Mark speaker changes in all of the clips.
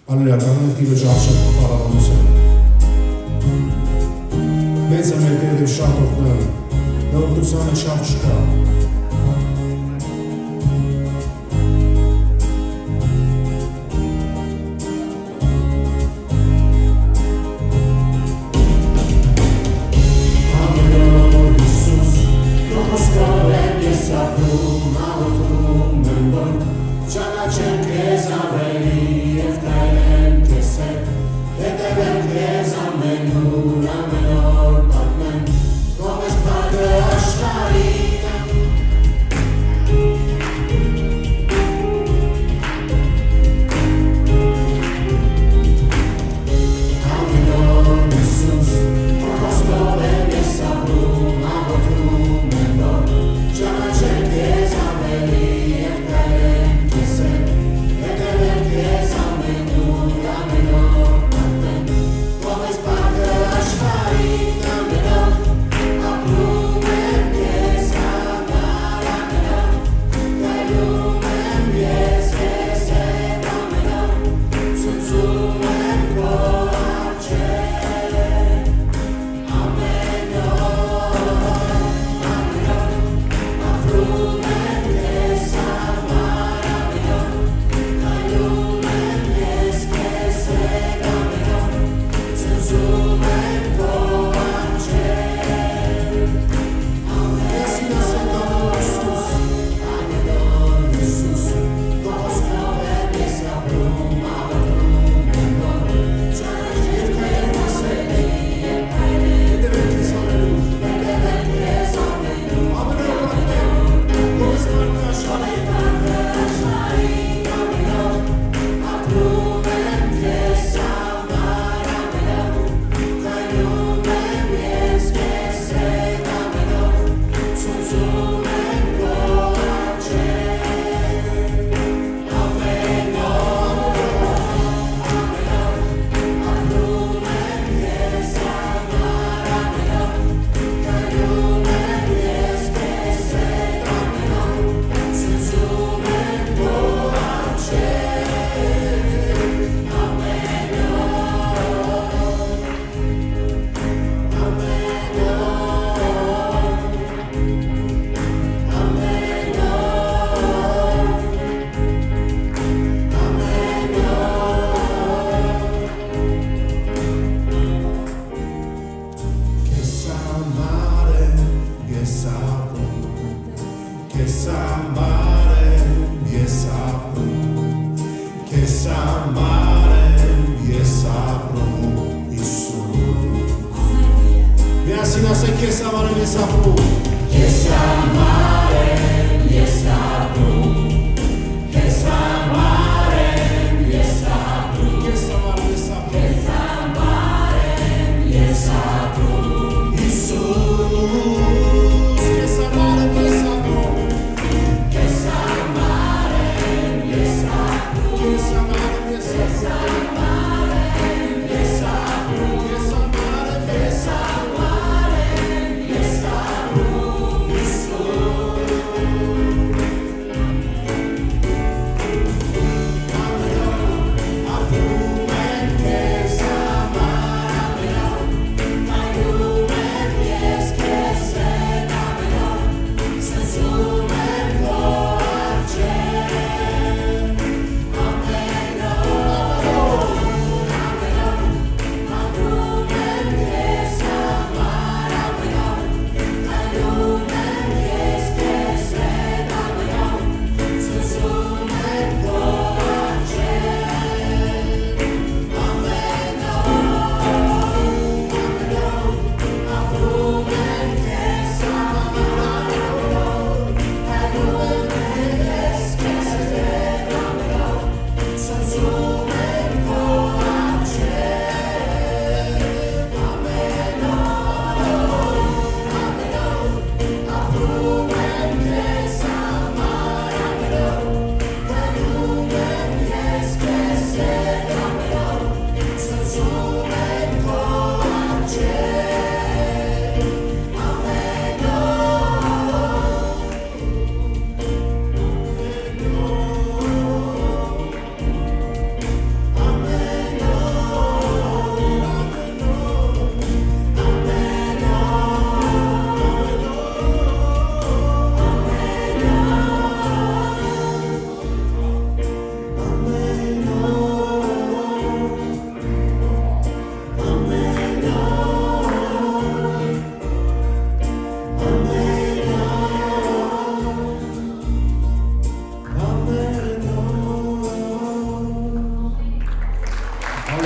Speaker 1: Ալելույա, կանանք դիվը ժարշակ պարավանության։ Մեծ է մեր դերև շատ օգնել, նողդուսանը շատ չկա։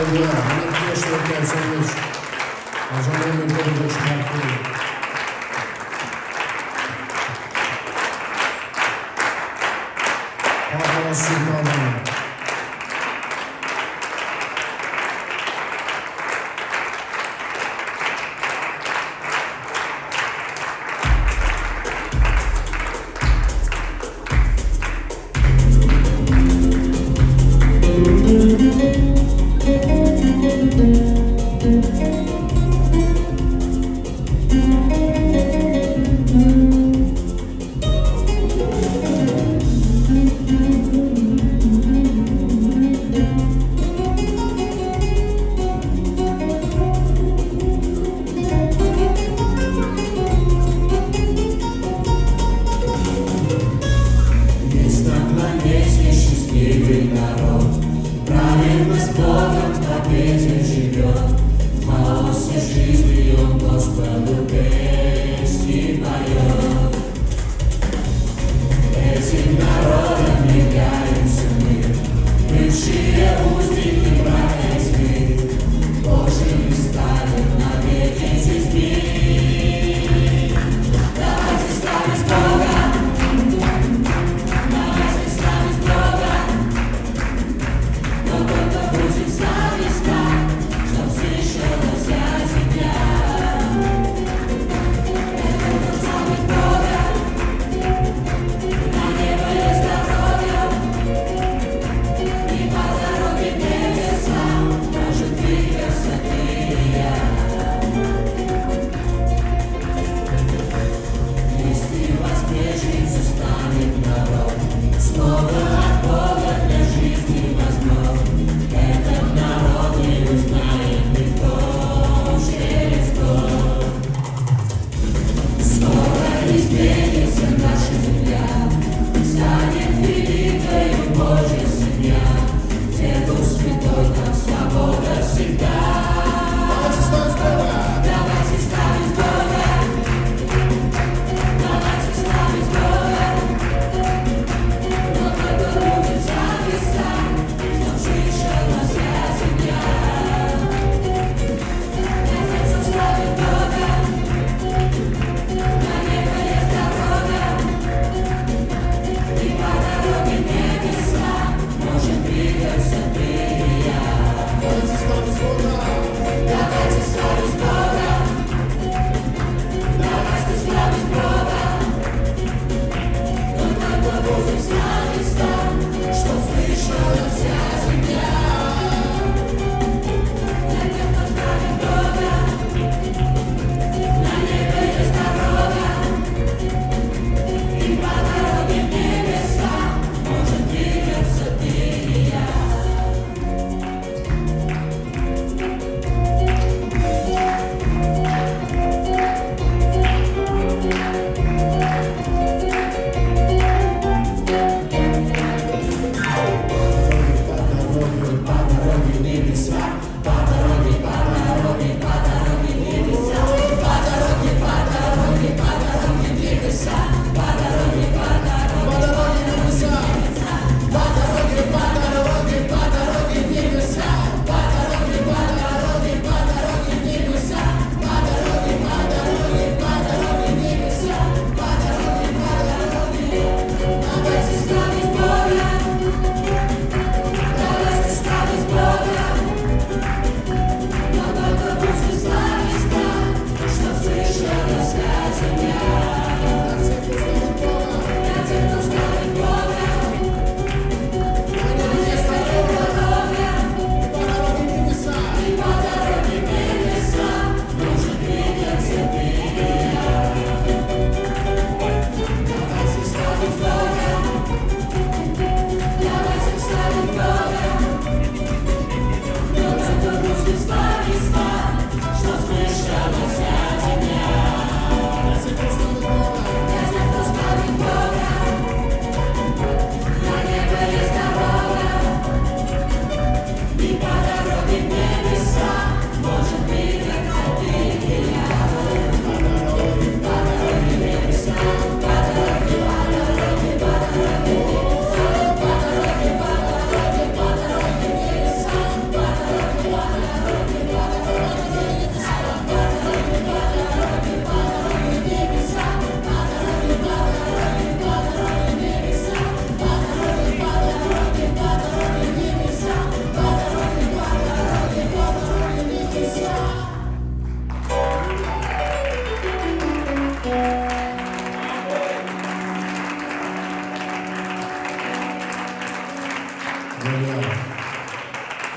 Speaker 1: Alleluja, nie święte serdecznie. Możemy powiedzieć na Pawła Sygmana.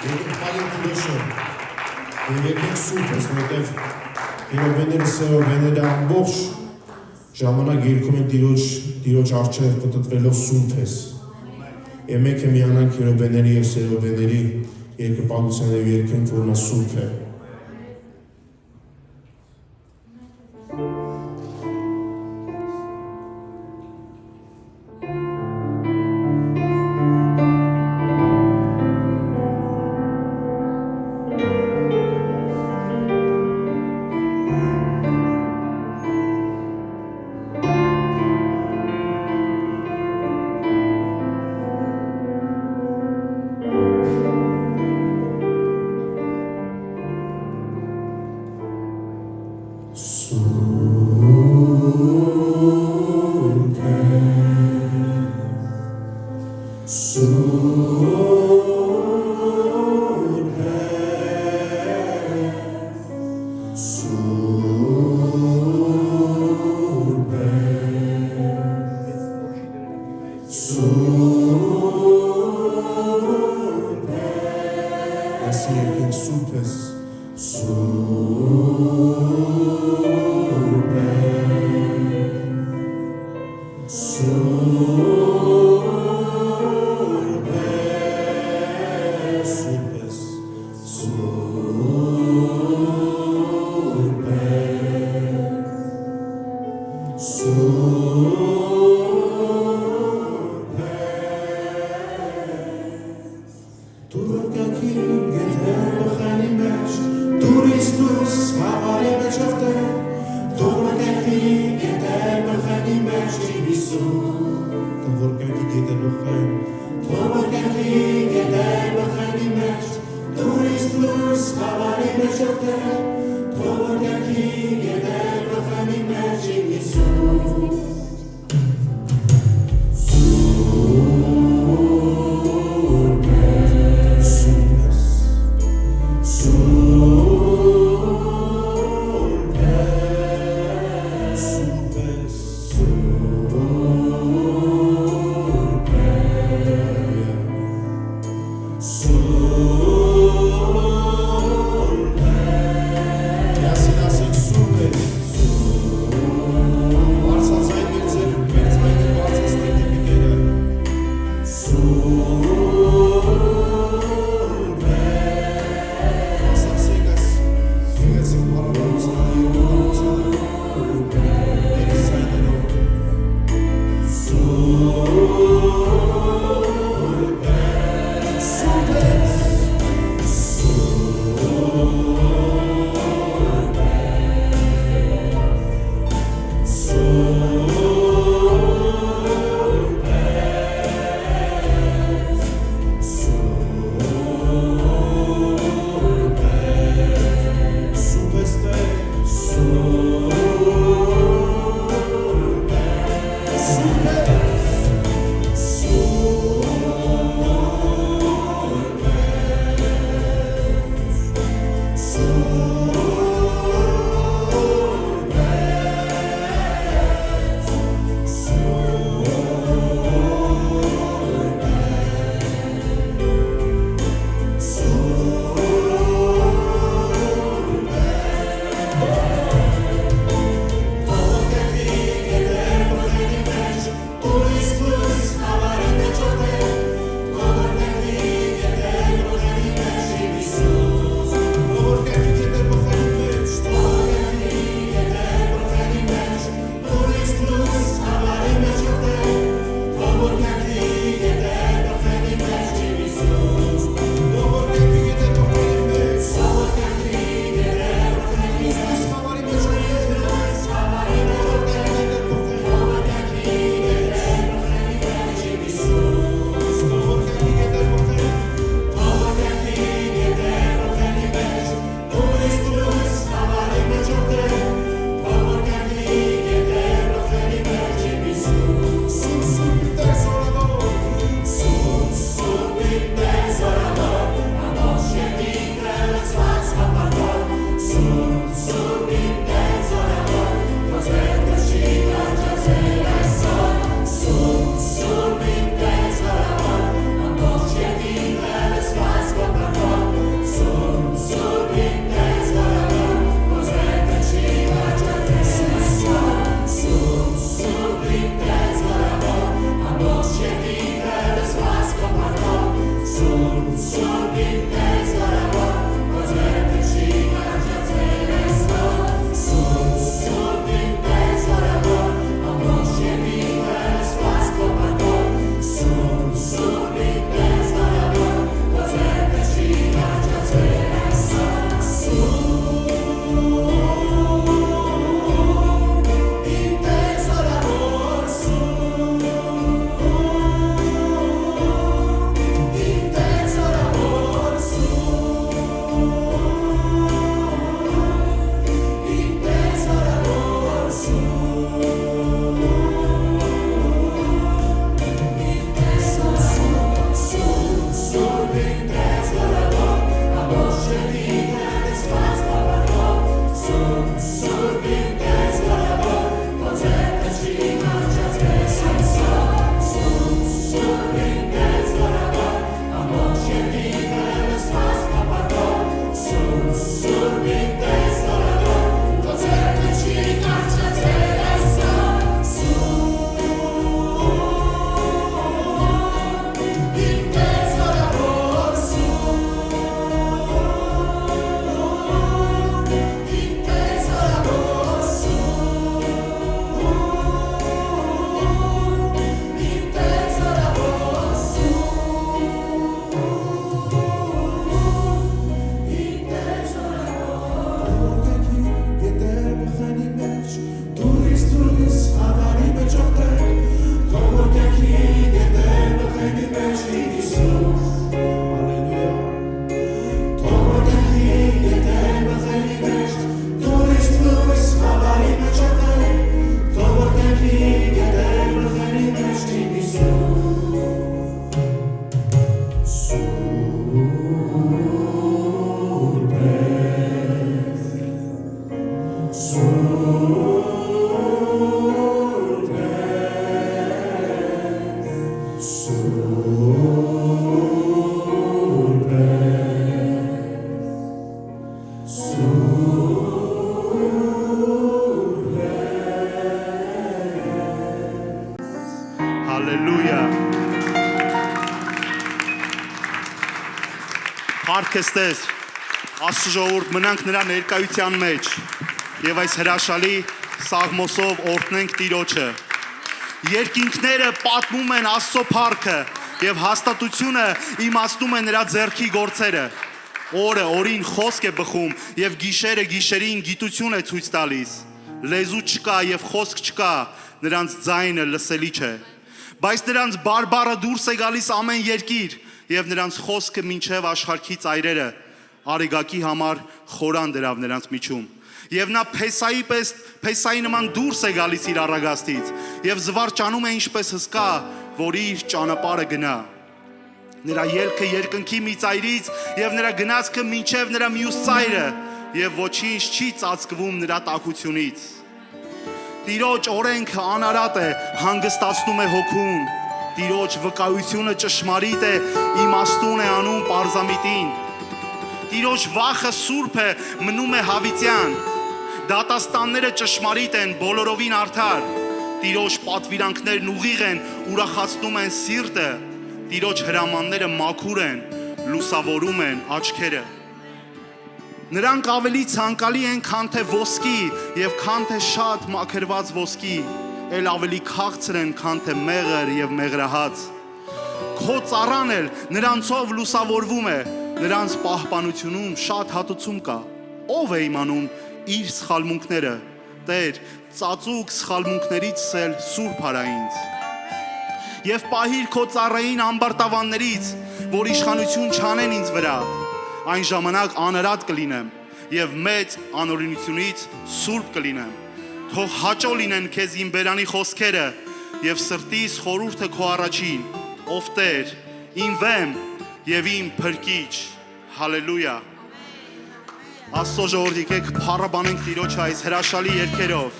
Speaker 1: Եկեք պայել Տիրոջը, և եկեք սուրբես, որտև հերովեները, սերովեները ամբողջ ժամանակ երգում են Տիրոջ առջև պտտվելով սուրբես։ Եվ մենք եմ միանանք հերովեների և սերովեների երկրպագության և երգենք, որ նա սուրբ է։
Speaker 2: Փառքեստեր, Աստծո ժողովուրդ, մնանք նրա ներկայության մեջ եւ այս հրաշալի սաղմոսով օրհնենք Տիրոջը։ Երկինքները պատմում են Աստծո փառքը եւ հաստատությունը իմացնում է նրա ձեռքի գործերը։ Օրը օրին խոսք է բխում եւ գիշերը գիշերին գիտություն է ցույց տալիս։ Լեզու չկա եւ խոսք չկա, նրանց ձայնը լսելի չէ։ Բայց նրանց բարբառը դուրս է գալիս ամեն երկիր եւ նրանց խոսքը մինչեւ աշխարհքի ծայրերը, արեգակի համար խորան դրավ նրանց միջում։ Եվ նա փեսայի նման դուրս է գալիս իր առագաստից եւ զվարճանում է ինչպես հսկա, որ իր ճանապարհը գնա։ Նրա ելքը երկնքի մի ծայրից եւ նրա գնացքը մինչեւ նրա մյուս ծայրը եւ ոչինչ չի ծածկվում նրա տաքությունից։ Տիրոջ օրենքը անարատ է, հանգստացնում է հոգուն։ Տիրոջ վկայությունը ճշմարիտ է, իմաստուն է անում պարզամիտին։ Տիրոջ վախը սուրբ է, մնում է հավիտյան։ Դատաստանները ճշմարիտ են, բոլորովին արդար։ Տիրոջ պատվիրանքներն ուղիղ են, ուրախացնում են սիրտը։ Տիրոջ հրամանները մաքուր են, լուսավորում են աչքերը։ Նրանք ավելի ցանկալի են, քան թե ոսկի եւ քան թե շատ մաքրված ոսկի, էլ ավելի քաղցր են, քան թե մեղր եւ մեղրահաց։ Քո ծառան էլ նրանցով լուսավորվում է, նրանց պահպանությունում շատ հատուցում կա։ Ով է իմանում իր սխալմունքները։ Տեր, ծածուկ սխալմունքներից էլ սուրբ արա ինձ։ Եվ պահիր քո ծառային ամբարտավաններից, որ իշխանություն չանեն ինձ վրա։ Այն ժամանակ անարատ կլինեմ եւ մեծ անօրինությունից սուրբ կլինեմ։ Թող հաճո լինեն քեզ իմ բերանի խոսքերը եւ սրտիս խորհուրդը քո առաջին, ով Տեր, իմ վեմ եւ իմ փրկիչ։ Հալելույա։ Աստծո ժողովուրդ, եկեք փառաբանենք Տիրոջը այս հրաշալի երգերով։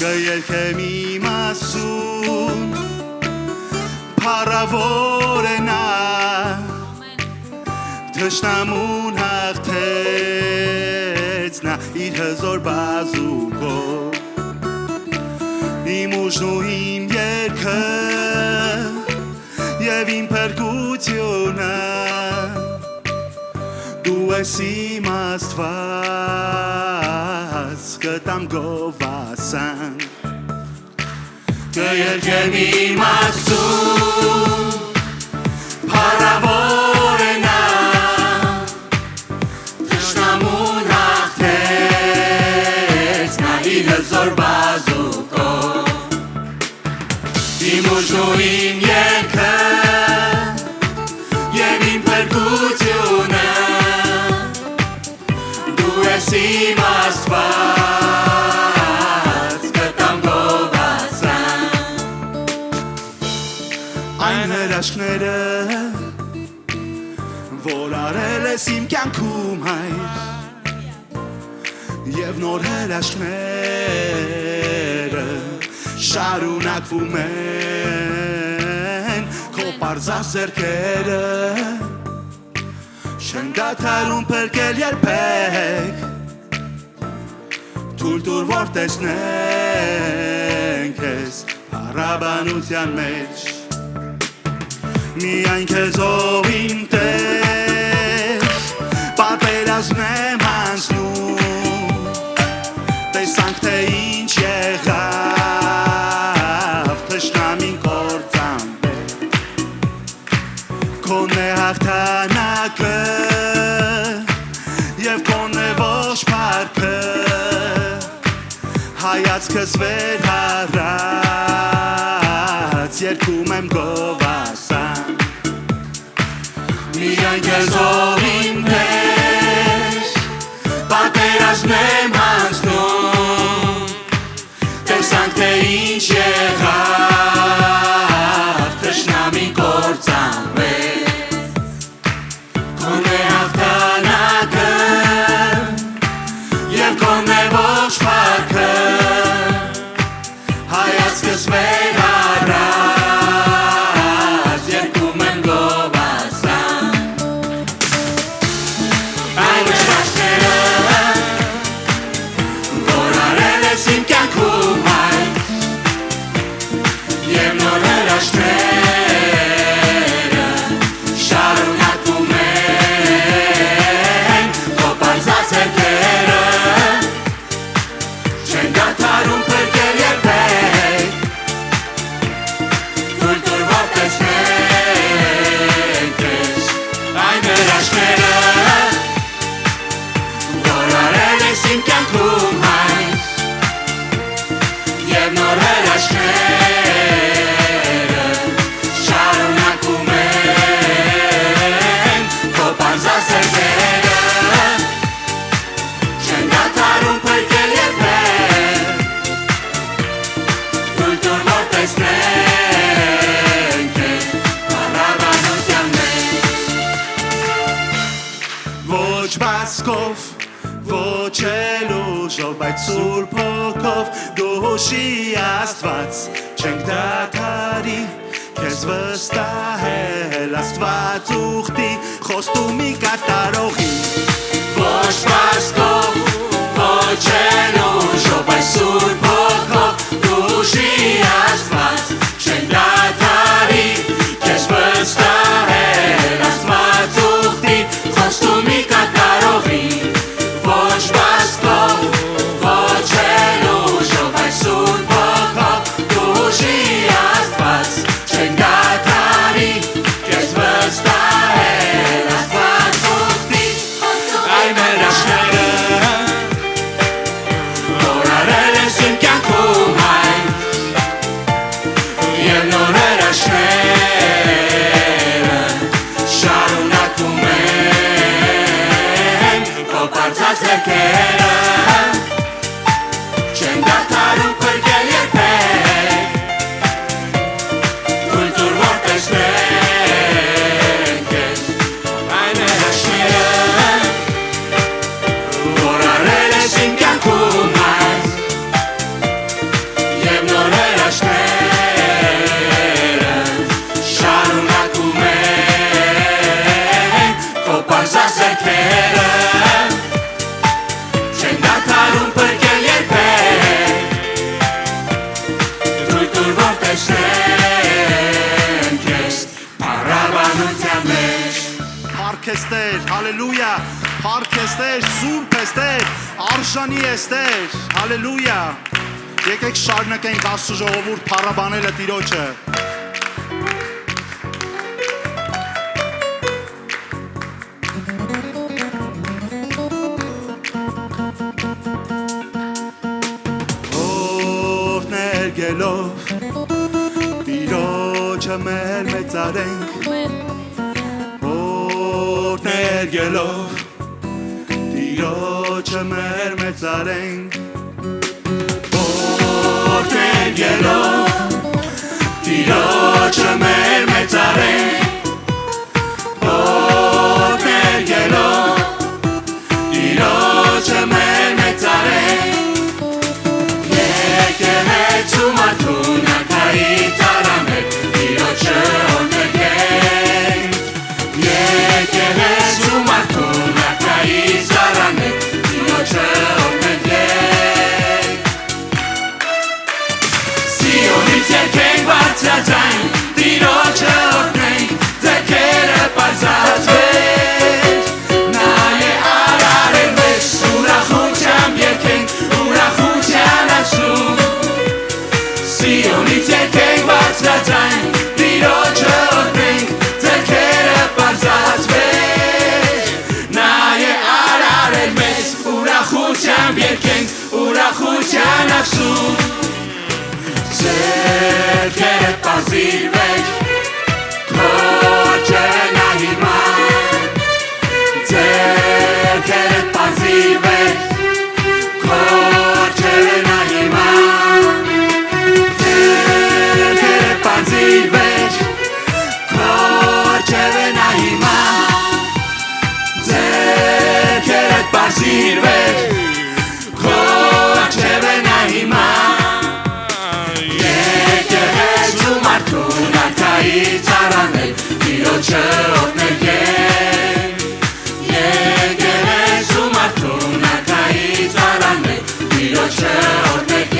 Speaker 2: Գերքեմ իմ ասուն, փառավոր է նա, թշնամուն հաղթեց նա իր հզոր բազուկով, իմ ուժն ու իմ երգը եւ իմ փրկությունը դու ես իմ Աստված կտամ գովասան կերգեմ իմ Աստծուն փառավոր է նա թշնամուն հաղթեց նա իր հզոր բազուկով իմ ուժն ու իմ երգը եւ իմ փրկությունը դու ես իմ Աստված կտամ գովասան այն հրաշքները որ արել ես իմ կյանքում հայր եւ նոր հրաշքները շարունակվում են քո պարզած ձեռքերը չեն դադարում փրկել երբեք թույլ տուր որ տեսնենք քեզ փառաբանության մեջ միայն քեզով իմ Տեր պատերազմ եմ անցնում տեսանք թե ինչ եղավ թշնամին կործանվեց քոնե հաղթանակը եւ քոնե ողջ փառքը հայացքս վեր հառած երգում եմ գովասան միայն քեզով իմ Տեր պատերազմ եմ անցնում տեսանք թե ինչ եղավ թշնամին կործանվեց քոնե հաղթանակը եւ քոնե ողջ փառքը հայացքս վեր հառած երգում եմ գովասան այն ուշքները որ արել ես իմ կյանքում հայր եւ նոր հրաշքները շարունակվում են քո պարզած ձեռքերը չեն դադարում փրկել երբեք թույլ տուր որ տեսնենք քեզ այն հրաշքները որ արել ես իմ կյանքում հայր եւ նոր հրաշքները շարունակվում են քո պարզած ձեռքերը չեն դադարում փրկել երբեք թույլ տուր որ տեսնենք քեզ փառաբանության մեջ ոչ բասկով ոչ էլուժով բայց Սուրբ Հոգով դուշի Աստված չենք դադարի քեզ վստահել Աստված ուխտի խոստումի կատարողի ոչ բասկով ոչ էլուժով բայց Սուրբ Հոգով դուշի Աստված չենք դադարի քեզ վստահել Աստված ուխտի խոստումի կատարողի ոչ բասկով ոչ էլուժով բայց Սուրբ Հոգով դուշի Աստված չենք դադարի քեզ վստահել Աստված ուխտի այն հրաշքները որ արել ես իմ ես Տեր, հալելույա, փառք ես Տեր, սուրբ ես Տեր, արժանի ես Տեր, հալելույա։ Եկեք շարունակենք Աստծո ժողովուրդ փառաբանելը Տիրոջը։ Օրներ գելով Տիրոջը մեր մեծարենք, օրներ գելով Տիրոջը մեր մեծարենք, օրներ գելով Տիրոջը մեր մեծարենք, օրներ գելով Տիրոջը մեր մեծարենք, եկեղեցու մարդուն արքայից արանենք, Տիրոջը օրհնենք, եկեղեցու մարդուն արքայից արանենք, Տիրոջը օրհնենք, Սիոնից եկենք բարձրաձայն, Տիրոջը օրհնենք, ձեռքերը պարզացվենք, նա է արարել մեզ, ուրախությամբ եկենք, ուրախության ասում, Սիոնից եկենք բարձրաձայն, Տիրոջը օրհնենք, ձեռքերը պարզացվենք, նա է արարել մեզ, ուրախությամբ եկենք, ուրախության ասում, ձեռքերը պարզիրվեք, քորջը նա հիմա, ձեռքերը պարզիրվեք, քորջը նա հիմա, ձեռքերը պարզիրվեք, քորջը նա հիմա, ձեռքերը պարզիրվեք, քորջը նա հիմա, եկեղեցու մարդուն արքայից արանենք, Տիրոջը օրհնենք, եկեղեցու մարդուն արքայից արանենք, Տիրոջը օրհնենք,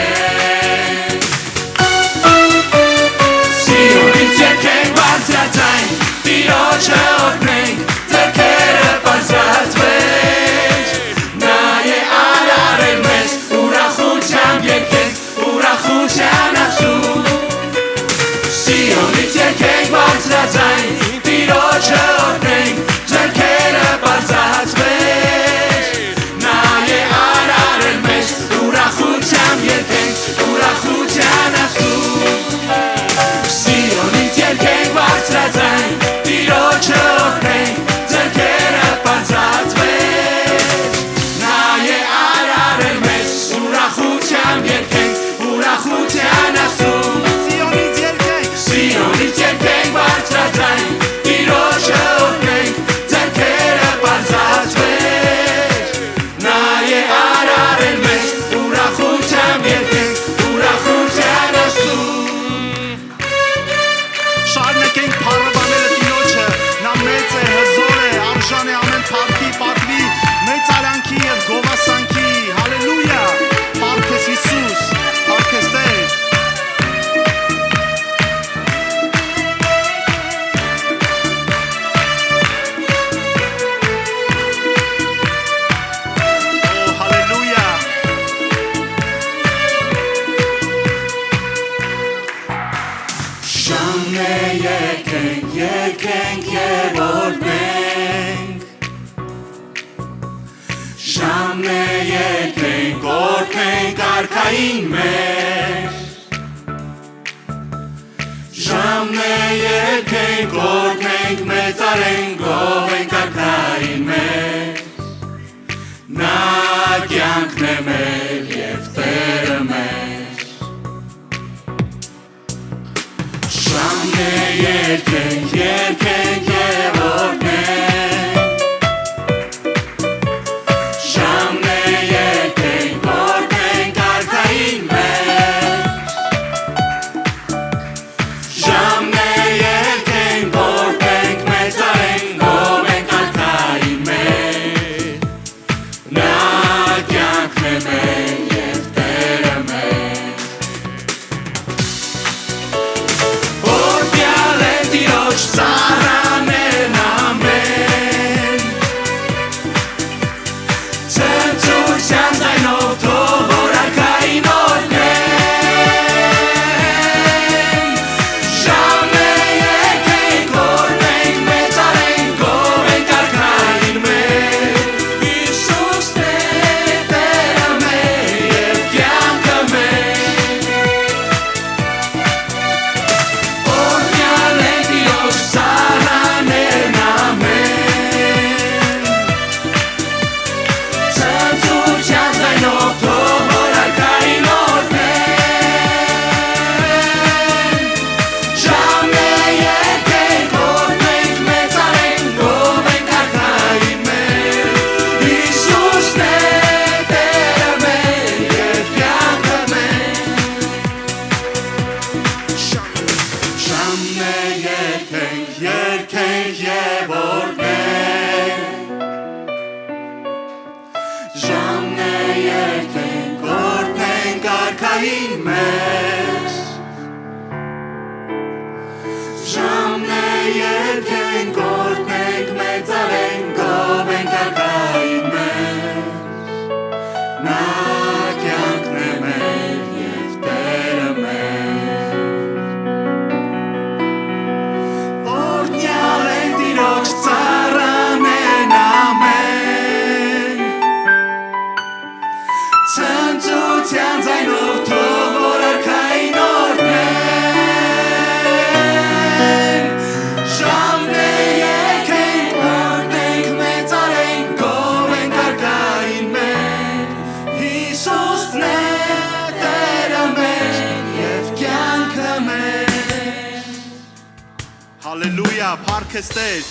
Speaker 2: Սիոնից եկենք բարձրաձայն, Տիրոջը օրհնենք, ձեռքերը պարզացվենք, նա է արարել մեզ, ուրախությամբ եկենք, ուրախության ասում, Սիոնից եկենք բարձրաձայն, Տիրոջը օրհնենք, ձեռքերը պարզացվենք, նա է արարել մեզ, ուրախությամբ եկենք, ուրախության ասում, Սիոնից եկենք բարձրաձայն, Տիրոջը օրհնենք, ձեռքերը պարզացվենք, նա է արարել մեզ, ուրախությամբ եկենք, ուրախության ասում, Սիոնից եկենք բարձրաձայն, Տիրոջը օրհնենք, ձեռքերը պարզացվենք, նա է արարել մեզ, ուրախությամբ եկենք, ուրախության ասում, շարունակենք փառաբանելը Տիրոջը, նա մեծ է, հզոր է, արժան է ամեն փառքի, պատվի, մեծարանքի և գովասանքի, հալելույա, փառք ես Հիսուս, փառք ես Տեր։ Եկենք և օրհնենք, ժամն է եկենք օրհնենք արքային մեր, ժամն է եկենք օրհնենք մեծարենք գովենք արքային մեր, նա կյանքն է մեր և Տերը մեր, ժամն է եկենք և օրհնենք, ժամն է եկենք օրհնենք արքային մեր, ժամն է եկենք օրհնենք մեծարենք գովենք արքային մեր, նա կյանքն է մեր մեր Ժամն է երկենք օրտնենք մեծարենք գովենք ակային մեր Նա կյանքն է մեր և Տերը մեր Օրտնյալ են տիրոջ ծառան են ամեն Ցնծության ձայնով թող որ արքային օրհնեն Ժամն է եկենք օրհնենք մեծարենք գովենք արքային մեր Հիսուսն է Տերը մեր և կյանքը մեր Հալելույա, փառք ես Տեր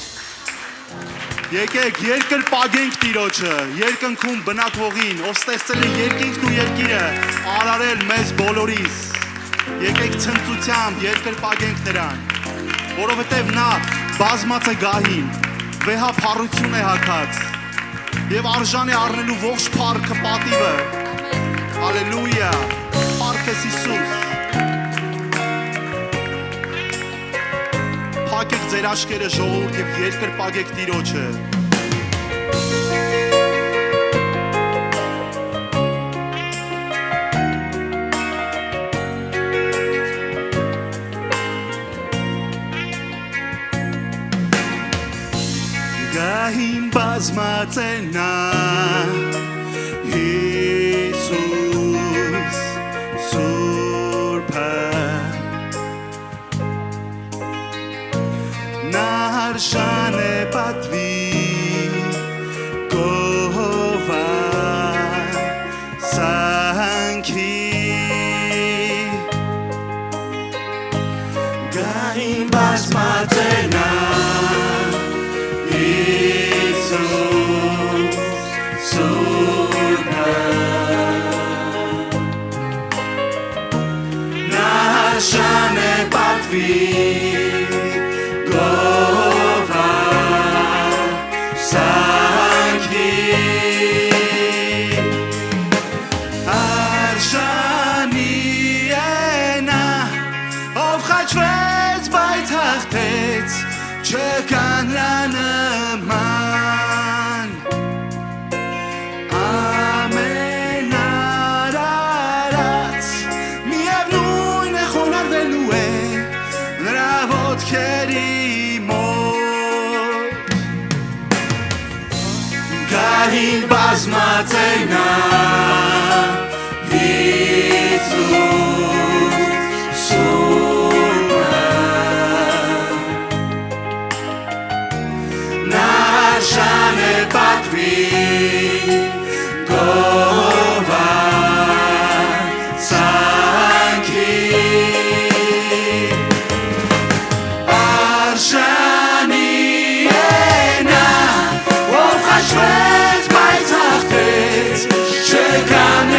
Speaker 2: Եկեք երկրպագենք Տիրոջը, երկնքում բնակվողին, ով ստեղծել է երկինքն ու երկիրը, արարել մեզ բոլորիս։ Եկեք ցնծությամբ երկրպագենք Նրան, որովհետև Նա բազմած է գահին, վեհափառություն է հագած եւ արժան է առնելու ողջ փառքը պատիվը։ Հալելույա, փառք ես Հիսուս։ Փակեք ձեր աչքերը ժողովուրդ եւ երկրպագեք Տիրոջը։ Գահին բազմած է նա Հիսուս Սուրբը Նա արժան է պատվի գովասանքի Գահին բազմած է նա Հիսուս Սուրբը Նա արժան է պատվի գովասանքի Արժանի է նա ով խաչվեց բայց հաղթեց չկան նրա նման ամենարարած միևնույն է խոնարհվելու է նրա ոտքերի մոտ Գահին բազմած է նա Հիսուս Սուրբը Նա արժան է պատվի գովասանքի Արժանի է նա ով խաչվեց բայց հաղթեց չկան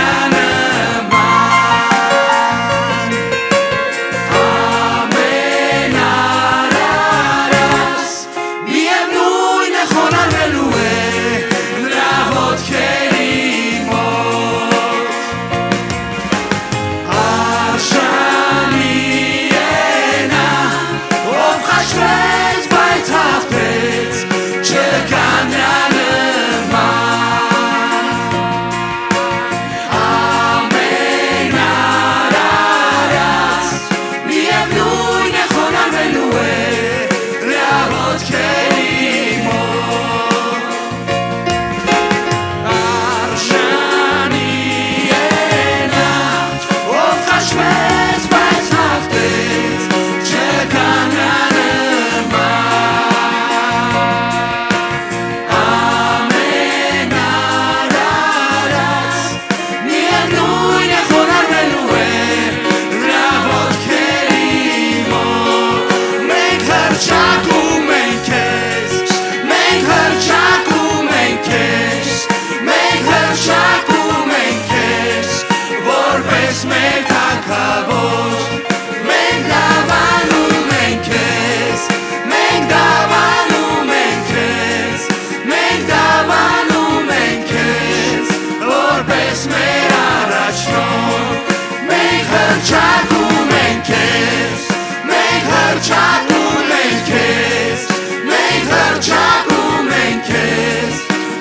Speaker 2: հռչակում ենք քեզ, մենք հռչակում ենք քեզ, մենք հռչակում ենք քեզ,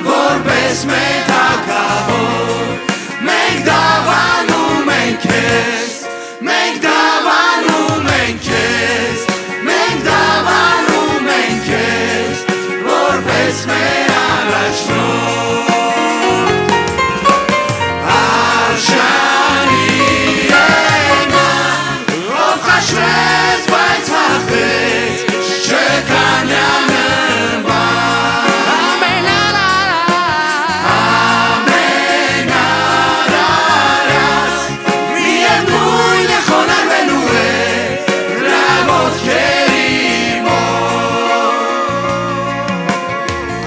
Speaker 2: որպես մեր թագավոր, մենք դավանում ենք քեզ, մենք դավանում ենք քեզ, մենք դավանում ենք քեզ, որպես մեր առաջնորդ, արժանի է նա, ով խաչվեց, բայց հաղթեց, չկա նա նման, ամենարարած, միևնույն է խոնարհվելու է նրա ոտքերի մոտ,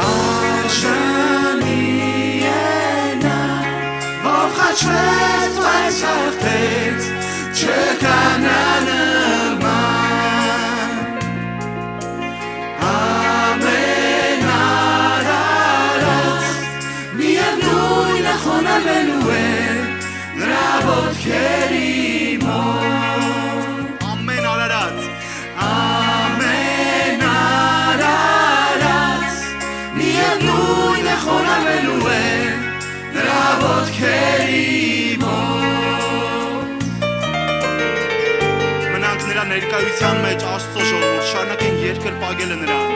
Speaker 2: արժանի է նա, ով խաչվեց, բայց հաղթեց, չկա նա նման, ամենարարած, միևնույն է խոնարհվելու է նրա ոտքերի մոտ, ամենարարած, ամենարարած, միևնույն է խոնարհվելու է նրա ոտքերի մոտ, մնանք նրա ներկայության մեջ Աստծո ժողովուրդ, շարունակենք երկրպագելը նրան,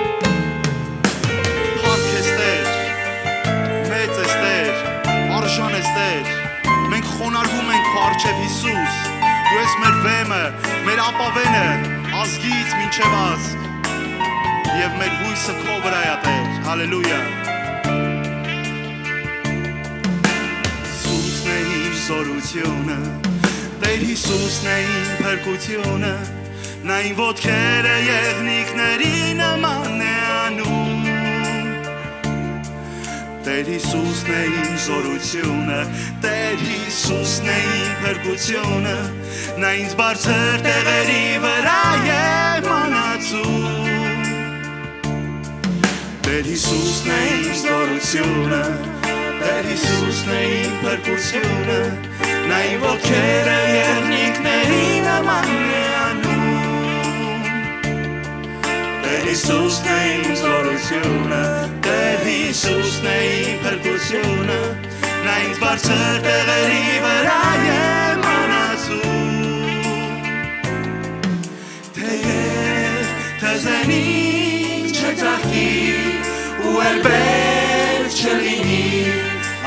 Speaker 2: փառք ես Տեր, մեծ ես Տեր, արժան ես Տեր, մենք խոնարհվում ենք քո առջև Հիսուս, դու ես մեր վեմը, մեր ապավենը, ազգից մինչև ազգ, եւ մեր հույսը քո վրա է Տեր, հալելույա, Հիսուսն է իմ զորությունը, Տեր Հիսուսն է իմ փրկությունը, նա իմ ոտքերը եղնիկների նման է անում, Տեր Հիսուսն է իմ զորությունը, Տեր Հիսուսն է իմ փրկությունը, նա ինձ բարձր տեղերի վրա է մանացում, Տեր Հիսուսն է իմ զորությունը, Տեր Հիսուսն է իմ փրկությունը, նա իմ ոտքերը եղնիկների նման է անում, Տեր Հիսուսն է իմ զորությունը, Տեր Հիսուսն է իմ փրկությունը, նա ինձ բարձր տեղերի վրա է մանացում, թեև թզենին չծաղկի ու էլ բեր չլինի,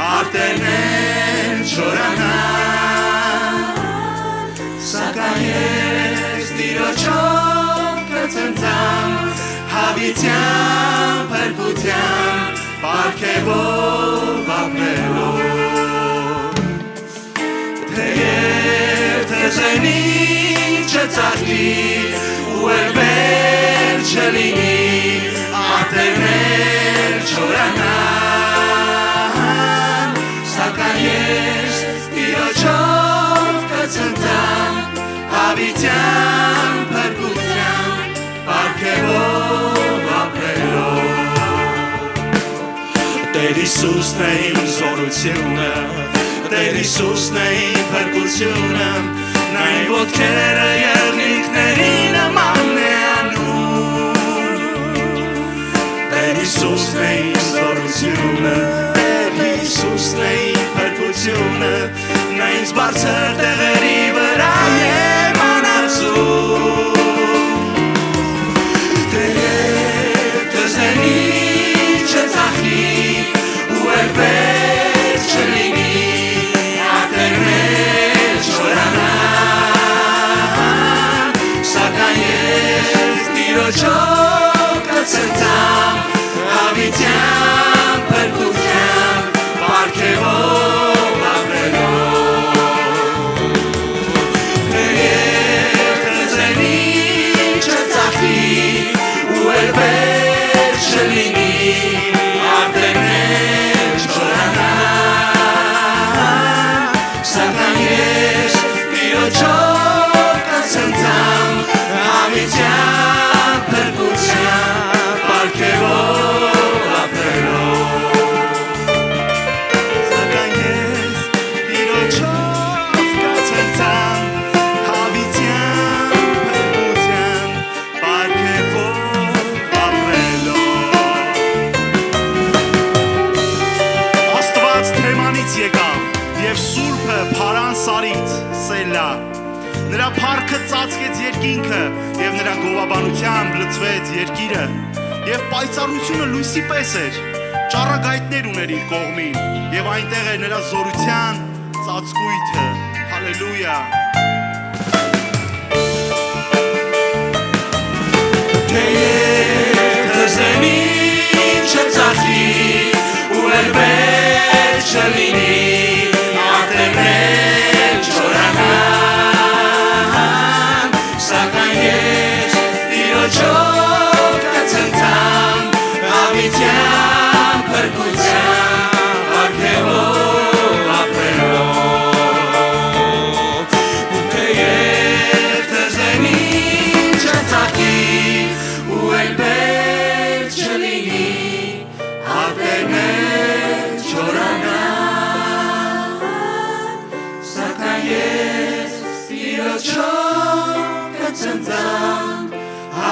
Speaker 2: արտերն էլ չորանա, սակայն ես Տիրոջով կծնծամ, հավիտյան փրկության պարգևով ապրելով, թեև թզենին չծաղկի ու էլ բեր չլինի, արտերն էլ չորանա, սակայն ես Տիրոջով կծնծամ, հավիտյան փրկության պարգևով ապրելով, Տեր Հիսուսն է իմ զորությունը, Տեր Հիսուսն է իմ փրկությունը, նա իմ ոտքերը եղնիկների նման է անում, Տեր Հիսուսն է իմ զորությունը, Տեր Հիսուսն է իմ փրկությունը, նա ինձ բարձր տեղերի վրա է մանացում, թեև թզենին չծաղկի ու էլ բեր չլինի, արտերն էլ չորանա, սակայն ես Տիրոջով կծնծամ, հավիտյան փրկության պարգևով ապրելով, թեև թզենին չծաղկի ու էլ բեր չլինի, արտերն էլ չորանա, սակայն ես Տիրոջով կծնծամ, հավիտյան փրկության փառքը ծածկեց երկինքը եւ նրա գովաբանությամբ լցվեց երկիրը եւ պայծառությունը լույսի պես էր ճառագայթներ ուներ իր կողմին եւ այնտեղ էր նրա զորության ծածկույթը հալելույա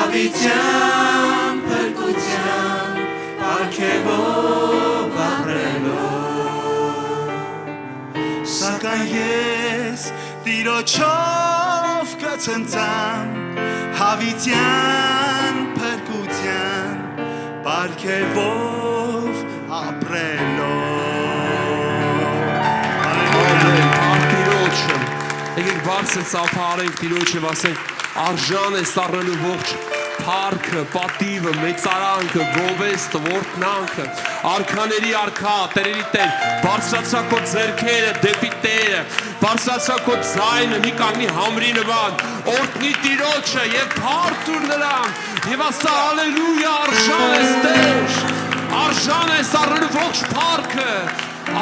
Speaker 3: Հավիտյան փրկության արգևով ապրելով
Speaker 2: Սակայն ես Տիրոջով կցնցամ հավիտյան փրկության արգևով ապրելով
Speaker 4: Տիրոջը եկեք բարձր ծափարենք Տիրոջը ասենք արժան է սառնելու ողջ փառքը, պատիվը, մեծարանքը, գովեստը, որդնանքը, արքաների արքա, տերերի տեր, բարձրացրա քո ձեռքերը դեպի Տերը, բարձրացրա քո ձայնը մի կանգնի համրի նման, օրհնի Տիրոջը եւ փառք տուր նրան, եւ ասա հալելույա, արժան ես Տեր, արժան է սառնելու ողջ փառքը,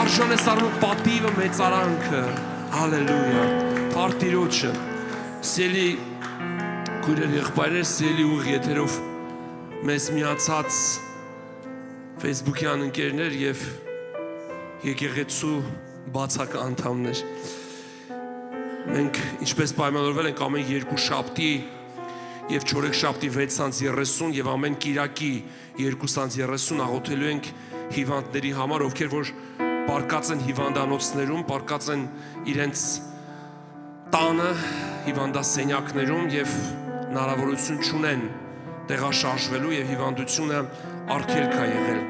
Speaker 4: արժան է սառնելու պատիվը, մեծարանքը, հալելույա, փառք Տիրոջը, սիրելի Քույրեր եղբայրներ, սիրելի ուղիղ եթերով մեզ միացած Facebook-յան ընկերներ եւ եկեղեցու բացակ անդամներ։ Մենք ինչպես պայմանավորվել ենք ամեն երկու շաբթի եւ չորեքշաբթի 6:30 եւ ամեն կիրակի 2:30 աղոթելու ենք հիվանդների համար, ովքեր որ պարկած են հիվանդանոցներում, պարկած են իրենց տանը հիվանդասենյակներում եւ հնարավորություն չունեն տեղաշարժվելու եւ հիվանդությունը արգելք է եղել։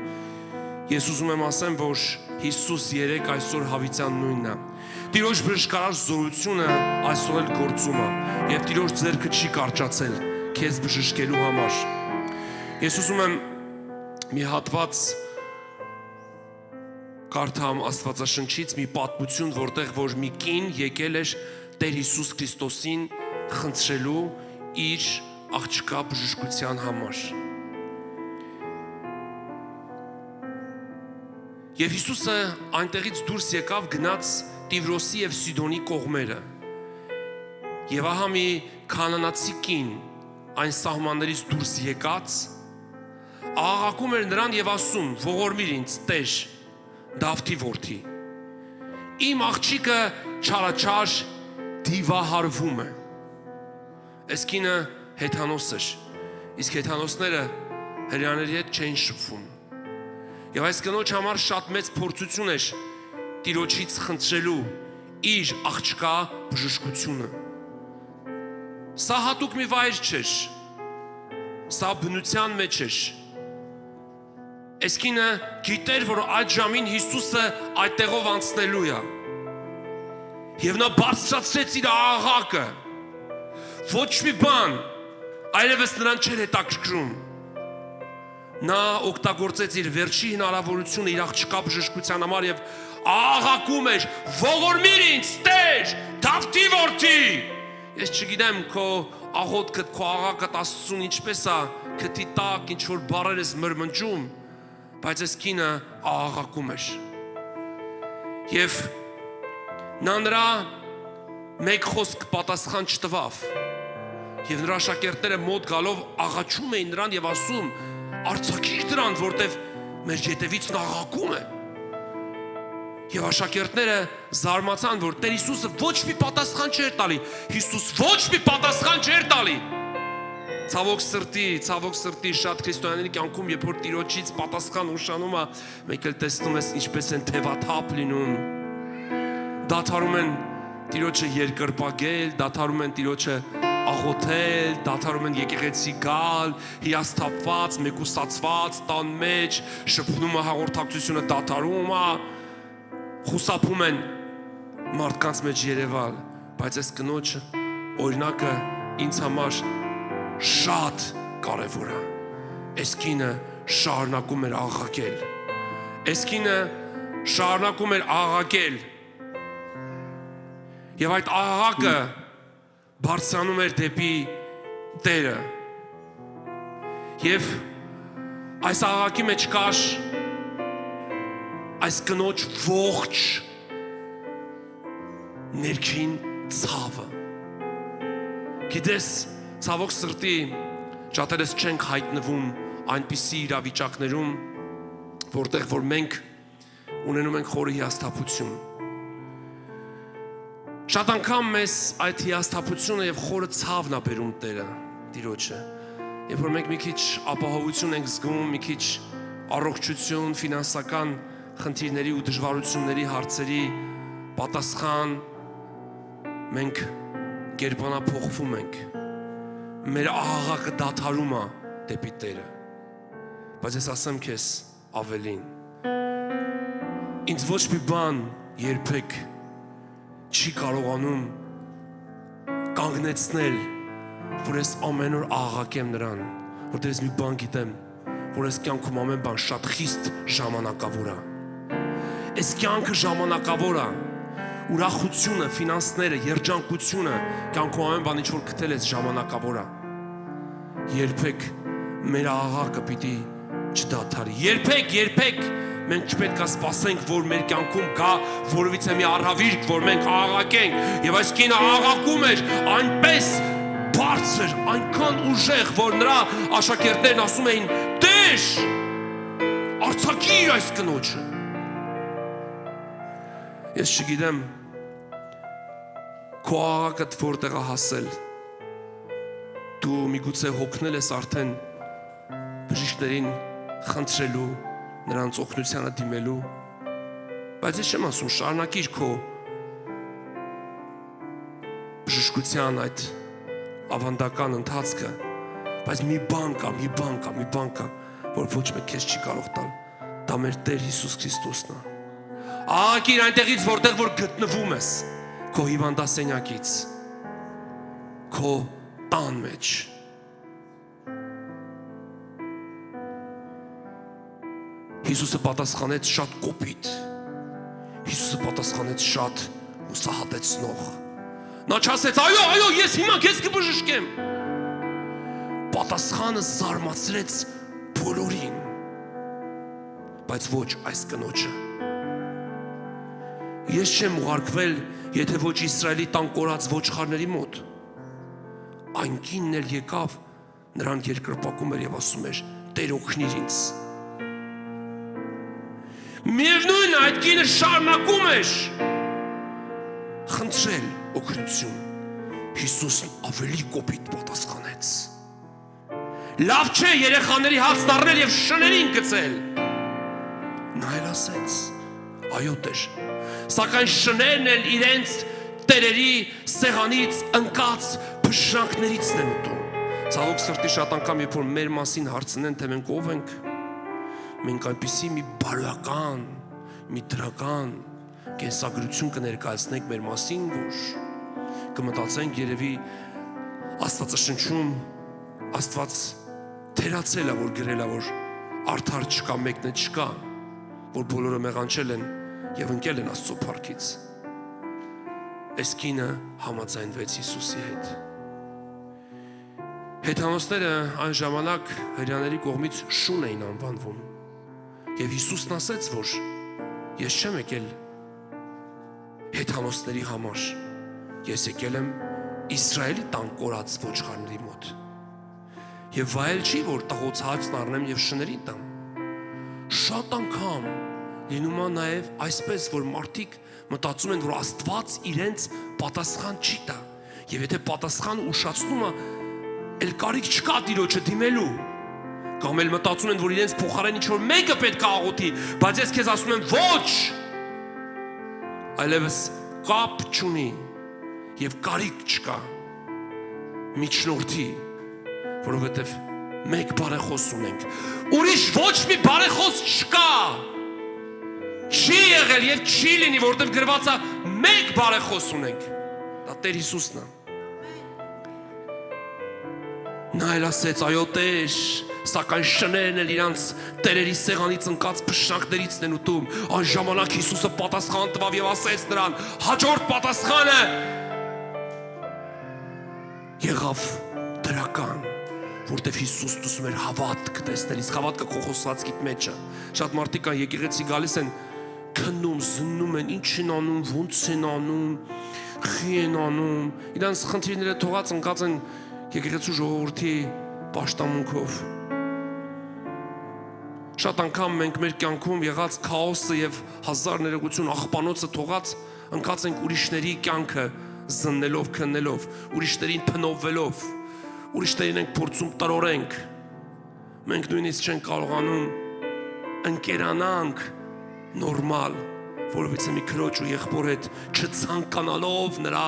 Speaker 4: Ես ուզում եմ ասեմ, որ Հիսուս երեք այսօր հավիտյան նույնն է։ Տիրոջ բժշկարար զորությունը այսօր էլ գործում է եւ Տիրոջ ձեռքը չի կարճացել քեզ բժշկելու համար։ Ես ուզում եմ մի հատված կարդամ Աստվածաշնչից մի պատմություն, որտեղ որ մի կին եկել էր Տեր Հիսուս Քրիստոսին խնդրելու իր աղջկա բժշկության համար։ Եվ Հիսուսը այնտեղից դուրս եկավ գնաց Տիվրոսի եւ Սիդոնի կողմերը։ Եվ ահա մի կանանացի կին այն սահմաններից դուրս եկած աղաղակում էր նրան եւ ասում. «Ողորմիր ինձ, Տեր, Դավթի որդի, իմ աղջիկը չարաչար դիվահարվում է»։ Այս կինը հեթանոս էր, իսկ հեթանոսները հրեաների հետ չէին շփվում։ Եվ այս կնոջ համար շատ մեծ փորձություն էր Տիրոջից խնդրելու իր աղջկա բժշկությունը։ Սա հատուկ մի վայր չէր, սա բնության մեջ էր։ Այս կինը գիտեր, որ այդ ժամին Հիսուսը այդտեղով անցնելու է։ Եվ նա բարձրացրեց իր աղաղակը։ Ոչ մի բան այլևս նրան չէր հետաքրքրում։ Նա օգտագործեց իր վերջի հնարավորությունը իր աղջկա բժշկության համար եւ աղաղակում էր. «Ողորմիր ինձ, Տեր, Դավթի որդի»։ Ես չգիտեմ քո աղոթքդ, քո աղաղակդ Աստծուն ինչպես է, քթի տակ ինչ որ բառեր ես մրմնջում, բայց այս կինը աղաղակում էր։ Եվ նա մեկ խոսք պատասխան չտվավ։ Եվ նրա աշակերտները մոտ գալով աղաչում էին նրան եւ ասում. «Արձակիր դրան, որտեվ մեր ետևից նա աղաղակում է»։ Եվ աշակերտները զարմացան, որ Տեր Հիսուսը ոչ մի պատասխան չէր տալի։ Հիսուս ոչ մի պատասխան չէր տալի։ Ցավոք սրտի շատ քրիստոնյաների կյանքում, երբ որ Տիրոջից պատասխան ուշանում է, մենք էլ տեսնում ենք ինչպես են թևաթափ լինում։ Դադարում են Տիրոջը երկրպագել, դադարում են Տիրոջը աղոթել, դադարում են եկեղեցի գալ, հիասթափված, մեկուսացված, տան մեջ, շփնումը հաղորդակցությունը դադարում է, խուսափում են մարդկանց մեջ երևալ, բայց այս կնոջը օրինակը ինձ համար շատ կարևոր է։ Այս կինը շարունակում էր աղաղակել։ Այս կինը շարունակում էր աղաղակել։ Եվ այդ աղաղակը բարձրանում էր դեպի Տերը։ Եվ այս աղաղակի մեջ կար այս կնոջ ողջ ներքին ցավը։ Գիտես, ցավոք սրտի, շատերս չենք հայտնվում այնպիսի իրավիճակներում, որտեղ որ մենք ունենում ենք խորը հիասթափություն։ Շատ անգամ մեզ այդ հիասթափությունը եւ խորը ցավն է բերում Տերը, Տիրոջը։ Երբ որ մենք մի քիչ ապահովություն ենք զգում, մի քիչ առողջություն, ֆինանսական խնդիրների ու դժվարությունների հարցերի պատասխան, մենք կերպանափոխվում ենք։ Մեր աղաղակը դադարում է դեպի Տերը։ Բայց ես ասեմ քեզ ավելին։ Ինձ ոչ մի բան երբեք չի կարողանում կանգնեցնել, որ ես ամեն օր աղաղակեմ նրան, որտեղ ես մի բան գիտեմ, որ ես կյանքում ամեն բան շատ խիստ ժամանակավոր է։ Այս կյանքը ժամանակավոր է։ Ուրախությունը, ֆինանսները, երջանկությունը, կյանքում ամեն բան ինչ որ գտել ես ժամանակավոր է։ Երբեք մեր աղաղակը պիտի չդադարի։ Երբեք մենք չպետք է սպասենք, որ մեր կյանքում գա որևիցե մի առհավիրք, որ մենք աղաղակենք, եւ այս կինը աղաղակում էր այնպես բարձր, այնքան ուժեղ, որ նրա աշակերտներն ասում էին. «Տեր, արձակիր այս կնոջը»։ Ես չգիտեմ քո աղաղակդ որտեղ է հասել։ Դու միգուցե հոգնել ես արդեն բժիշկներին խնդրելու, նրանց օգնությանը դիմելու, բայց ես չեմ ասում շարունակիր քո բժշկության այդ ավանդական ընթացքը, բայց մի բան կա, որ ոչ մեկ քեզ չի կարող տալ։ Դա մեր Տեր Հիսուս Քրիստոսն է։ Աղաղակիր այնտեղից, որտեղ որ գտնվում ես, քո հիվանդասենյակից, քո տան մեջ։ Հիսուսը պատասխանեց շատ կոպիտ։ Հիսուսը պատասխանեց շատ հուսահատեցնող։ Նա չասեց. այո, ես հիմա քեզ կբժշկեմ։ Պատասխանը զարմացրեց բոլորին, բայց ոչ այս կնոջը։ Ես չեմ ուղարկվել, եթե ոչ Իսրայելի տան կորած ոչխարների մոտ։ Այն կինն էլ եկավ, նրան երկրպագում էր եւ ասում էր. Տեր օգնիր ինձ։ Միևնույն է, այդ կինը շարունակում էր խնդրել օգնություն։ Հիսուսն ավելի կոպիտ պատասխանեց. Լավ չէ երեխաների հացն առնել եւ շներին գցել։ Նա էլ ասեց. այո Տեր, սակայն շներն էլ իրենց տերերի սեղանից ընկած բժշկներից են ուտում։ Ցավոք սրտի շատ անգամ երբ որ մեր մասին հարցնեն, թե մենք ով ենք, մենք այնպիսի մի բարոյական, մի դրական կենսագրություն կներկայացնենք մեր մասին, որ կմտածենք երևի Աստվածաշնչում Աստված թերացել է, որ գրել է, որ արդար չկա, մեկն է չկա, որ բոլորը մեղանչել են եւ ընկել են Աստծո փառքից։ Այս կինը համաձայնվեց Հիսուսի հետ։ Հեթանոսները այն ժամանակ հրեաների կողմից շուն էին անվանվում։ Եվ Հիսուսն ասեց, որ ես չեմ եկել հեթանոսների համար, ես եկել եմ Իսրայելի տան կորած ոչխարների մոտ։ Եվ վայել չի, որ տղոց հացն առնեմ եւ շներին տամ։ Շատ անգամ լինում է նաեւ այսպես, որ մարդիկ մտածում են, որ Աստված իրենց պատասխան չի տա։ Եվ եթե պատասխան ուշացնում է, էլ կարիք չկա Տիրոջը դիմելու։ Կամ էլ մտածում են, որ իրենց փոխարեն ինչ-որ մեկը պետք է աղոթի, բայց ես քեզ ասում եմ ոչ։ Այլևս կապ չունի։ եւ կարիք չկա միջնորդի, որովհետեւ մեկ բարեխոս ունենք։ Ուրիշ ոչ մի բարեխոս չկա։ Չի եղել եւ չի լինի, որովհետեւ գրված է մեկ բարեխոս ունենք։ Դա Տեր Հիսուսն է։ Նա էլ ասեց, այո Տեր, սակայն շներն էլ իրանց տերերի սեղանից ընկած փշնակներից են ուտում։ Այն ժամանակ Հիսուսը պատասխան տվավ եւ ասեց նրան, հաջորդ պատասխանը եղավ դրական, որտեվ Հիսուս դուսում էր հավատք տեսնել, իսկ հավատքը քո խոսվածքիդ մեջ է։ Շատ մարդիկ կան եկեղեցի գալիս են քննում, զննում են, ինչ են անում, ոնց են անում, խի են անում։ Իրանց խնդիրները թողած ընկած են եկեղեցու ժողովրդի պաշտամունքով։ Շատ անգամ մենք մեր կյանքում եղած քաոսը եւ հազար ներողություն աղբանոցը թողած ընկած ենք ուրիշների կյանքը զննելով, քննելով, ուրիշներին փնովվելով, ուրիշներին ենք փորձում տրորենք։ Մենք նույնիսկ չենք կարողանում ընկերանանք նորմալ, որովհետեւ մի քրոջ ու եղբոր հետ չցանկանալով նրա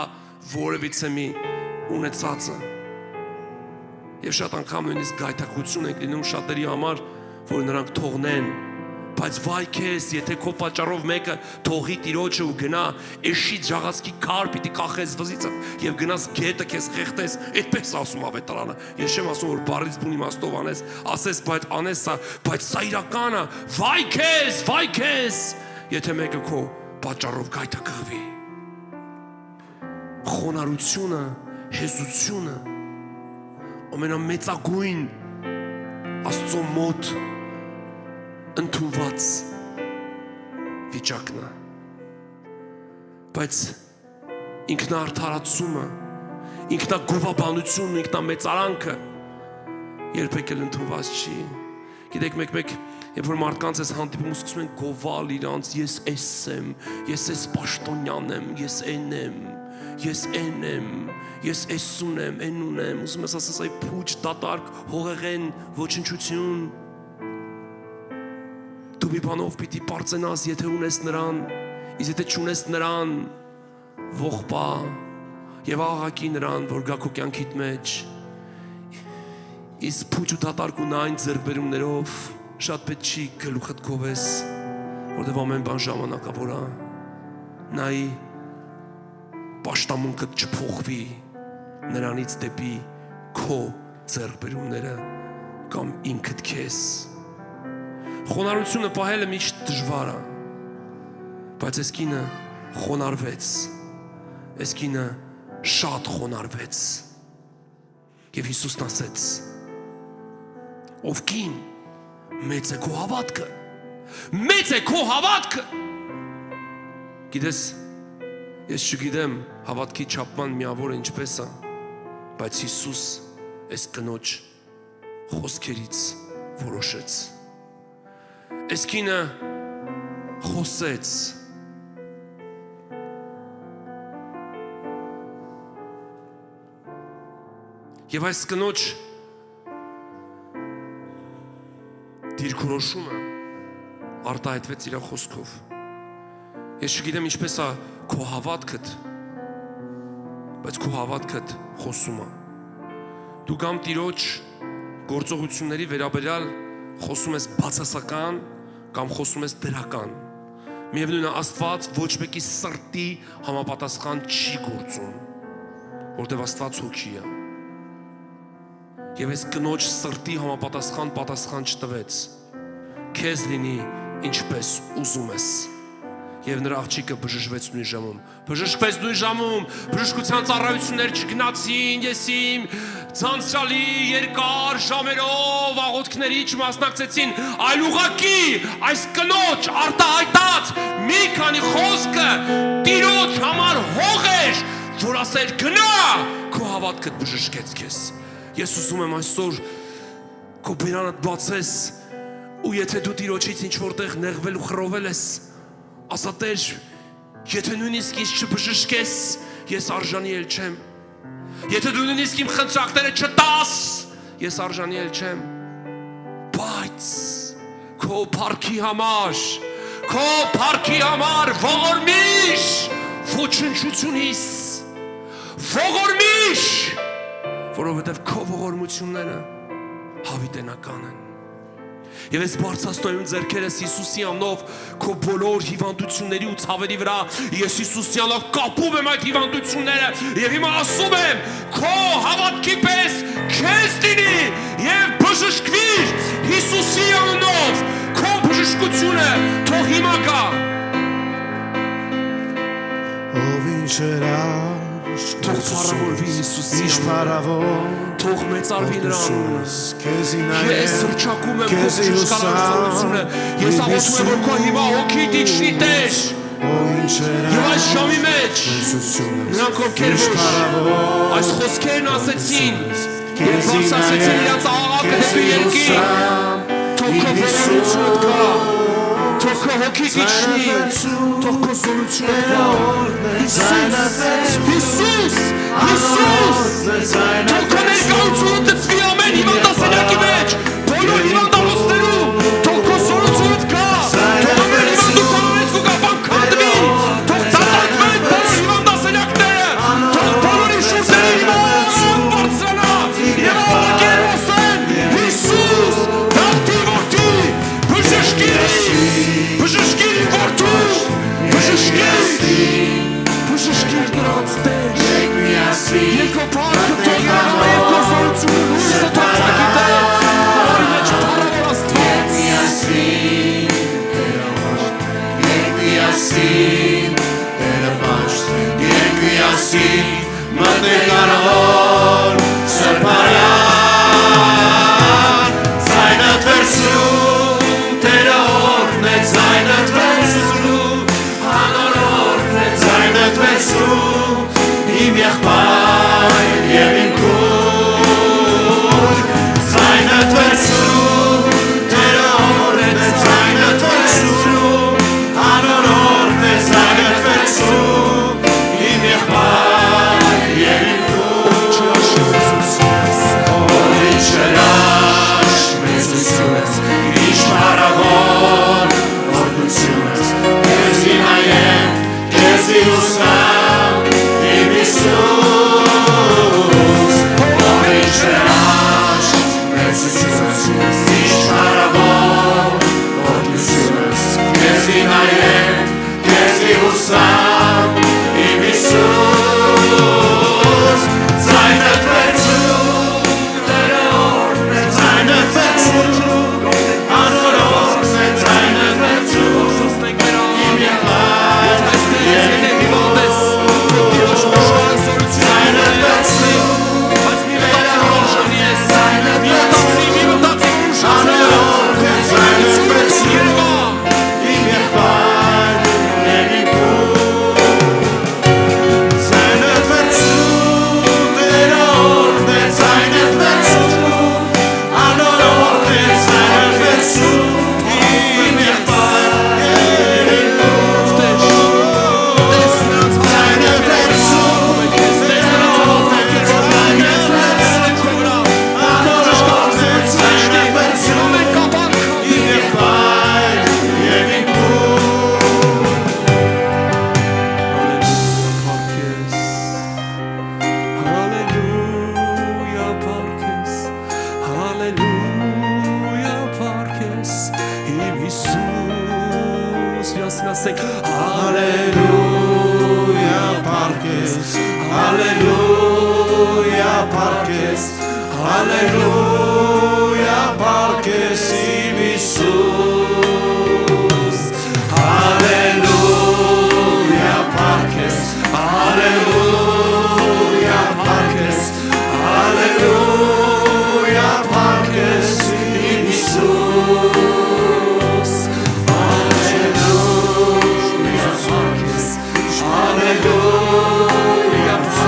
Speaker 4: որևիցե մի ունեցածը։ Եվ շատ անգամ նույնիսկ գայթակղություն ենք լինում շատերի համար, որ նրանք թողնեն, բայց վայ քեզ, եթե քո պատճառով մեկը թողի տիրոջը ու գնա, էշից ժաղացքի քար պիտի կախես վզիցը եւ գնաս գետը քեզ խեղտես, այդպես ասում ավետարանը։ Ես չեմ ասում որ բառից բուն իմաստով անես, ասես բայց անես սա, բայց սա իրականը, վայ քեզ, եթե մեկը քո պատճառով գայթակղվի։ Խոնարհությունը, հեզությունը ամենամեծագույն Աստծո մոտ ընդունված վիճակն է, բայց ինքնաարդարացումը, ինքնագովաբանությունը, ինքնամեծարանքը երբեք էլ ընդունված չի։ Գիտեք, մեկ երբ որ մարդկանց ես հանդիպում ու սկսում են գովալ իրանց, ես էս եմ, ես էս պաշտոնյան եմ, ես են եմ, ես են եմ, ես էսուն եմ, էնուն եմ, ուզում ես ասես այ փուչ, դատարկ, հողեղեն, ոչնչություն։ Դու մի բանով պիտի պարծենաս, եթե ունես նրան, իսկ եթե չունես նրան, ողբա եւ աղաղակի նրան, որ գա քո կյանքիդ մեջ։ Իսկ փուչ ու դատարկ ու նայն ձեռքբերումներով շատ պետք չի գլուխդ գովես, որտեղ ամեն բան ժամանակավոր է։ Նայ պաշտամունքդ չփոխվի նրանից դեպի քո ձեռքբերումները կամ ինքդ քեզ։ Խոնարհությունը պահելը միշտ դժվար է, բայց այս կինը խոնարհվեց, այս կինը շատ խոնարհվեց եւ Հիսուսն ասեց. Ով կին, մեծ է քո հավատքը, մեծ է քո հավատքը։ Գիտես, ես չգիտեմ հավատքի չափման միավորը ինչպես է, բայց Հիսուս այս կնոջ խոսքերից որոշեց։ Այս կինը խոսեց։ Եվ այս կնոջ դիրքորոշումը արտահայտվեց իր խոսքով։ Ես չգիտեմ ինչպես է քո հավատքդ, բայց քո հավատքդ խոսում է։ Դու կամ Տիրոջ գործողությունների վերաբերյալ խոսում ես բացասական կամ խոսում ես դրական։ Միևնույն է Աստված ոչ մեկի սրտի համապատասխան չի գործում, որտեղ Աստված հոգի է։ Եվ այս կնոջ սրտի համապատասխան պատասխան չտվեց։ Քեզ լինի ինչպես ուզում ես։ Եվ նրա աղջիկը բժշկվեց նույն ժամում։ Բժշկվեց նույն ժամում, բժշկության ծառայություններ չգնացին, ես իմ ցանցալի երկար ժամերով աղոթքների չմասնակցեցին, այլ ուղղակի այս կնոջ արտահայտած մի քանի խոսքը Տիրոջ համար հող էր, որ ասել գնա, քո հավատքդ բժշկեց քեզ։ Ես ուզում եմ այսօր քո բերանդ բացես ու եթե դու Տիրոջից ինչ որտեղ նեղվել ու խռովել ես, ասա Տեր, եթե նույնիսկ ինձ չբժշկես, ես արժանի էլ չեմ։ Եթե դու նույնիսկ իմ խնդրանքները չտաս, ես արժանի էլ չեմ։ Բայց քո փառքի համար ողորմիր ոչնչությունից, ողորմիր, որովհետև քո ողորմությունները հավիտենական են։ Եվ ես բարձրացնում եմ ձեռքերս Հիսուսի անունով քո բոլոր հիվանդությունների ու ցավերի վրա, ես Հիսուսի անունով կապում եմ այդ հիվանդությունները եւ հիմա ասում եմ քո հավատքի պես քեզ լինի եւ բժշկվիր Հիսուսի անունով, քո բժշկությունը թող հիմա գա։
Speaker 1: Ով ինչ
Speaker 4: Թող փառավորվի Հիսուսի անունով, թող մեծարվի նրա անունը։ Ես հռչակում եմ քո բժշկարարությունը, ես աղոթում եմ որ քո հիմա հոգիդ իջնի Տեր։ Եվ այս ժամի մեջ նրանք ովքեր որ այս խոսքերն ասեցին և բարձրացրեցին իրենց աղաղակը դեպի երկինք, թող քո ողորմությունդ գա, թող քո հոգիդ իջնի, թող քո զորությունդ գա։ Հիսուս, թող քո ներկայությունը դծվի ամեն հիվանդասենյակի մեջ, բոլոր հիվանդանոցներում, թող քո զորությունդ գա, թող ամեն հիվանդությանից ու կապան քանդվի, թող դատարկվեն բոլոր հիվանդասենյակները, թող բոլոր իշխուրները հիման բարձրանա և աղաղակեն ասեն Հիսուս, Դավթի որդի, բժշկիր որդու, բժշկիր նրանց Տեր, երկո պարքը թող եղավ և քո զորությունը լույսը թող ծագի Տեր, որի մեջ փառավոր Աստված։
Speaker 3: Մտներ կարավոր սրբարան, ձայնդ վերցրու, Տերը օրհն է, ձայնդ վերցրու, անորորն է, ձայնդ վերցրու, իմ եղբայր և իմ քույր, ձայնդ վերցրու, Տերը օրհն է, ձայնդ վերցրու, անորորն է, ձայնդ վերցրու, իմ եղբայր Hallelujah,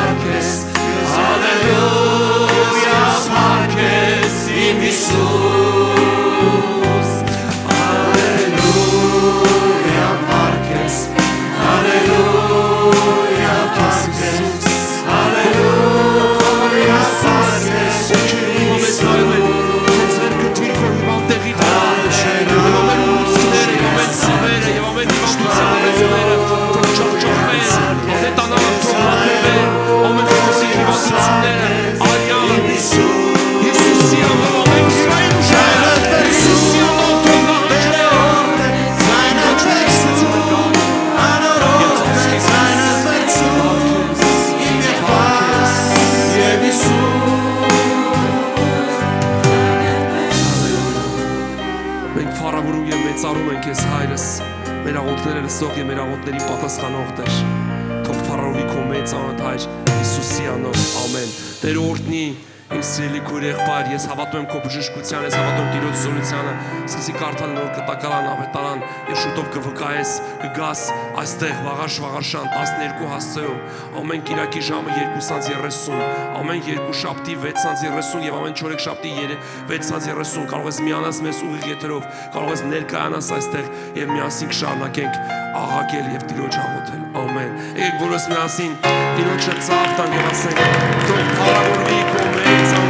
Speaker 3: Parkes.
Speaker 4: ենք ես հայրս, մեր աղոթները լսող եւ մեր աղոթների պատասխանող Տեր։ Թող փառավորվի քո մեծ անոթ Հայր Հիսուսի անով, ամեն։ Տեր օրհնի իմ սիրելի քույր եղբայր, ես հավատում եմ քո բժշկության, ես հավատում եմ Տիրոջ զորությանը, սկսի կարդալ նոր կտակարան, ավետարան եւ շուտով կվկայես, կգաս այստեղ վաղաշան 12 հասցեում, ամեն կիրակի ժամը 2:30, ամեն երկուշաբթի 6:30 եւ ամեն չորեքշաբթի 6:30 կարող ես միանաս մեզ ուղիղ եթերով, կարող ես ներկայանաս այստեղ եւ միասին կշարունակենք աղաղակել եւ Տիրոջ աղոթել, ամեն։ Եկեք բոլորս միասին Տիրոջը ծաղ տանք եւ ասենք, թող փառավորվի քո մեծ